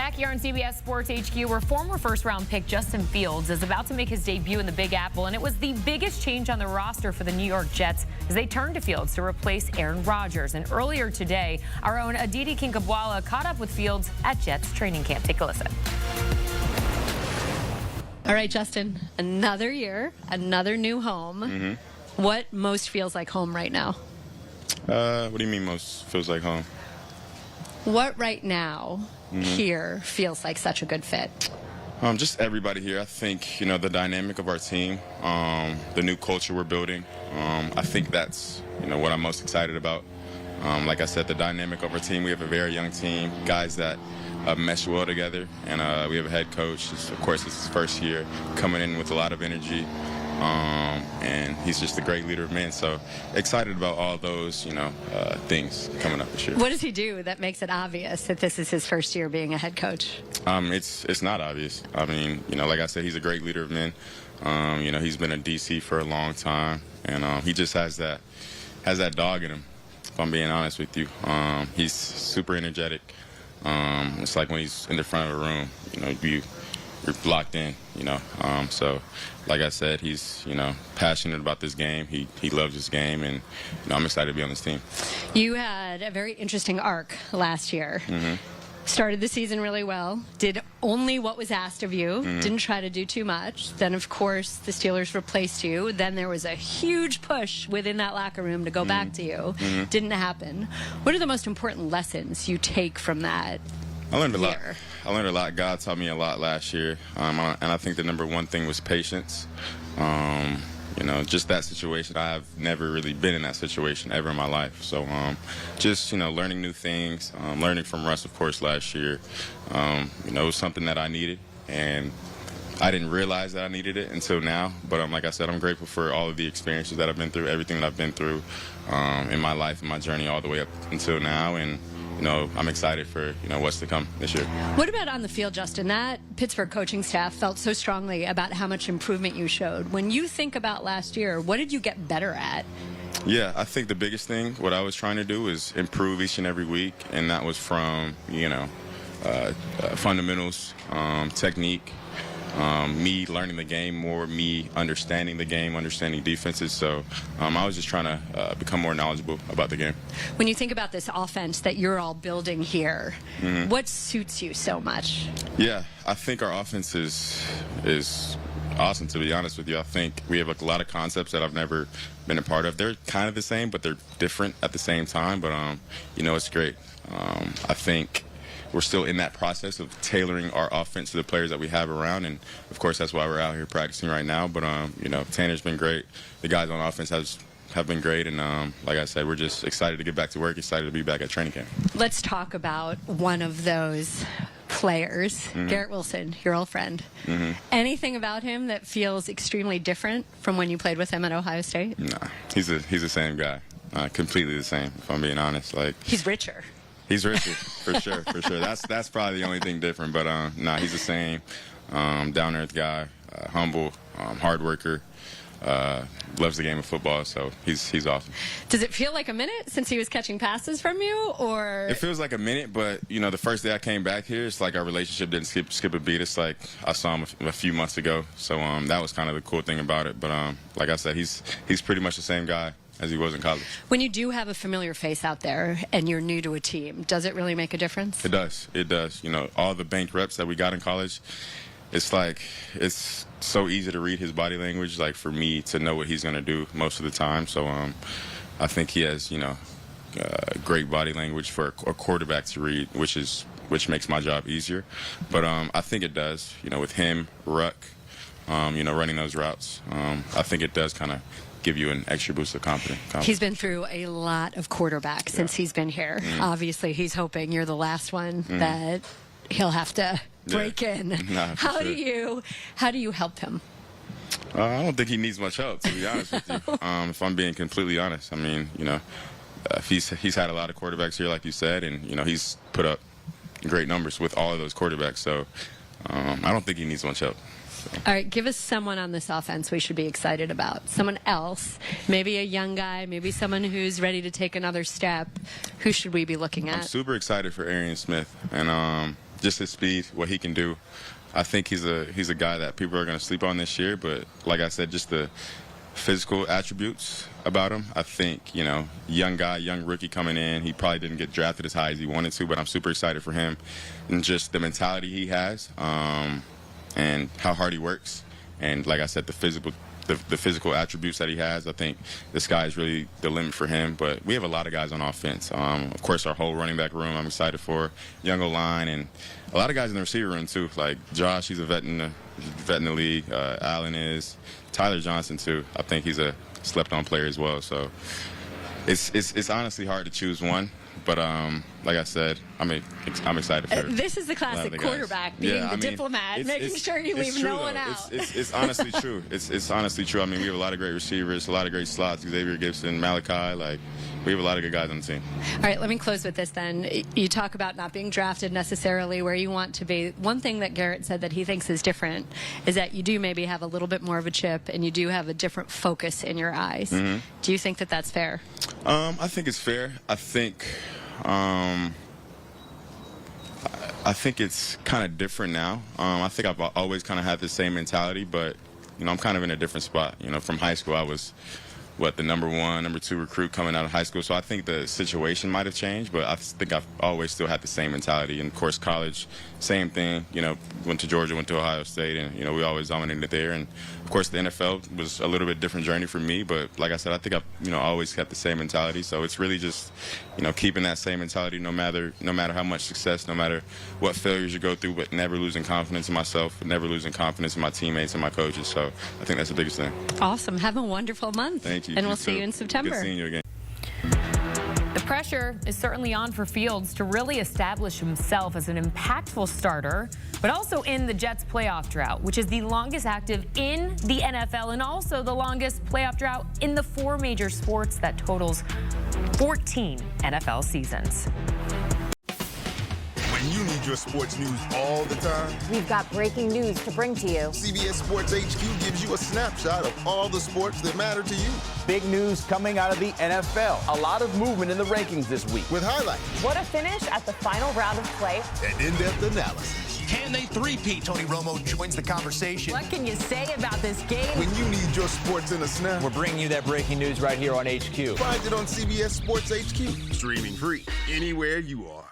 Back here on CBS Sports HQ, where former first-round pick Justin Fields is about to make his debut in the Big Apple, and it was the biggest change on the roster for the New York Jets as they turned to Fields to replace Aaron Rodgers. And earlier today, our own Aditi Kinkhabwala caught up with Fields at Jets training camp. Take a listen. All right, Justin, another year, another new home. What most feels like home right now? What do you mean most feels like home? What right now here feels like such a good fit? Just everybody here. I think, the dynamic of our team, the new culture we're building. I think that's, what I'm most excited about. Like I said, the dynamic of our team. We have a very young team, guys that mesh well together, and we have a head coach. Of course, it's his first year, coming in with a lot of energy. And he's just a great leader of men. So excited about all those, things coming up this year. What does he do that makes it obvious that this is his first year being a head coach? It's not obvious. I mean, like I said, he's a great leader of men. He's been a DC for a long time, and he just has that dog in him. If I'm being honest with you, he's super energetic. It's like when he's in the front of a room, you're locked in, so like I said, he's, passionate about this game. He loves this game, and, I'm excited to be on this team. You had a very interesting arc last year. Started the season really well, did only what was asked of you, didn't try to do too much. Then, of course, the Steelers replaced you. Then there was a huge push within that locker room to go back to you. Didn't happen. What are the most important lessons you take from that? I learned a lot. I learned a lot. God taught me a lot last year, and I think the number one thing was patience. Just that situation. I have never really been in that situation ever in my life. So, just learning new things, learning from Russ, of course, last year. It was something that I needed, and I didn't realize that I needed it until now. But like I said, I'm grateful for all of the experiences that I've been through, everything that I've been through in my life and my journey all the way up until now, and. I'm excited for, what's to come this year. What about on the field, Justin? That Pittsburgh coaching staff felt so strongly about how much improvement you showed. When you think about last year, what did you get better at? Yeah, I think the biggest thing, what I was trying to do is improve each and every week, and that was from, fundamentals, technique, me learning the game more, me understanding the game, understanding defenses. So I was just trying to become more knowledgeable about the game. When you think about this offense that you're all building here, what suits you so much? Yeah, I think our offense is awesome, to be honest with you. I think we have a lot of concepts that I've never been a part of. They're kind of the same, but they're different at the same time. But, it's great. I think we're still in that process of tailoring our offense to the players that we have around, and of course that's why we're out here practicing right now. But Tanner's been great. The guys on offense have been great, and like I said, we're just excited to get back to work, excited to be back at training camp. Let's talk about one of those players, Garrett Wilson, your old friend. Anything about him that feels extremely different from when you played with him at Ohio State? Nah, he's the same guy, completely the same. If I'm being honest, he's richer. He's richer, for sure, for sure. That's probably the only thing different. But he's the same. Down-earth guy, humble, hard worker. Loves the game of football, so he's awesome. Does it feel like a minute since he was catching passes from you, or? It feels like a minute, but the first day I came back here, it's like our relationship didn't skip a beat. It's like I saw him a few months ago, so that was kind of the cool thing about it. But like I said, he's pretty much the same guy as he was in college. When you do have a familiar face out there and you're new to a team, does it really make a difference? It does. It does. All the banked reps that we got in college, it's so easy to read his body language, for me to know what he's going to do most of the time. So I think he has, great body language for a quarterback to read, which makes my job easier. But I think it does, with him, Ruck, running those routes. I think it does kind of give you an extra boost of confidence. He's been through a lot of quarterbacks since he's been here. Obviously, he's hoping you're the last one that he'll have to break in. Nah, how do you help him? I don't think he needs much help, to be honest with you. If I'm being completely honest, I mean, he's had a lot of quarterbacks here, like you said, and he's put up great numbers with all of those quarterbacks. So I don't think he needs much help. All right, give us someone on this offense we should be excited about. Someone else, maybe a young guy, maybe someone who's ready to take another step. Who should we be looking at? I'm super excited for Arian Smith. And, just his speed, what he can do. I think he's a guy that people are going to sleep on this year. But like I said, just the physical attributes about him. I think, you know, young guy, young rookie coming in. He probably didn't get drafted as high as he wanted to, but I'm super excited for him and just the mentality he has and how hard he works. And like I said, the physical attributes that he has, I think the sky is really the limit for him. But we have a lot of guys on offense. Of course, our whole running back room I'm excited for. Young O-line and a lot of guys in the receiver room too. Like Josh, he's a vet in the league. Allen is. Tyler Johnson too. I think he's a slept-on player as well. So it's honestly hard to choose one. But like I said, I'm excited for this is the classic quarterback being the diplomat, making sure you leave no one out. It's honestly true. It's honestly true. I mean, we have a lot of great receivers, a lot of great slots. Xavier Gibson, Malachi, like we have a lot of good guys on the team. All right, let me close with this then. You talk about not being drafted necessarily where you want to be. One thing that Garrett said that he thinks is different is that you do maybe have a little bit more of a chip and you do have a different focus in your eyes. Mm-hmm. Do you think that that's fair? I think it's fair. I think it's kind of different now. I think I've always kind of had the same mentality, but, you know, I'm kind of in a different spot. You know, from high school, I was, the number 1, number 2 recruit coming out of high school. So I think the situation might have changed, but I think I've always still had the same mentality. And, of course, college, same thing. You know, went to Georgia, went to Ohio State, and, you know, we always dominated there. And, of course, the NFL was a little bit different journey for me. But, like I said, I think I've, you know, always had the same mentality. So it's really just, you know, keeping that same mentality no matter how much success, no matter what failures you go through, but never losing confidence in myself, never losing confidence in my teammates and my coaches. So I think that's the biggest thing. Awesome. Have a wonderful month. Thank you. And we'll see you in September. Good seeing you again. The pressure is certainly on for Fields to really establish himself as an impactful starter, but also in the Jets playoff drought, which is the longest active in the NFL and also the longest playoff drought in the 4 major sports that totals 14 NFL seasons. When you need your sports news all the time, we've got breaking news to bring to you. CBS Sports HQ gives you a snapshot of all the sports that matter to you. Big news coming out of the NFL. A lot of movement in the rankings this week. With highlights. What a finish at the final round of play. And in-depth analysis. Can they three-peat? Tony Romo joins the conversation. What can you say about this game? When you need your sports in a snap, we're bringing you that breaking news right here on HQ. Find it on CBS Sports HQ. Streaming free anywhere you are.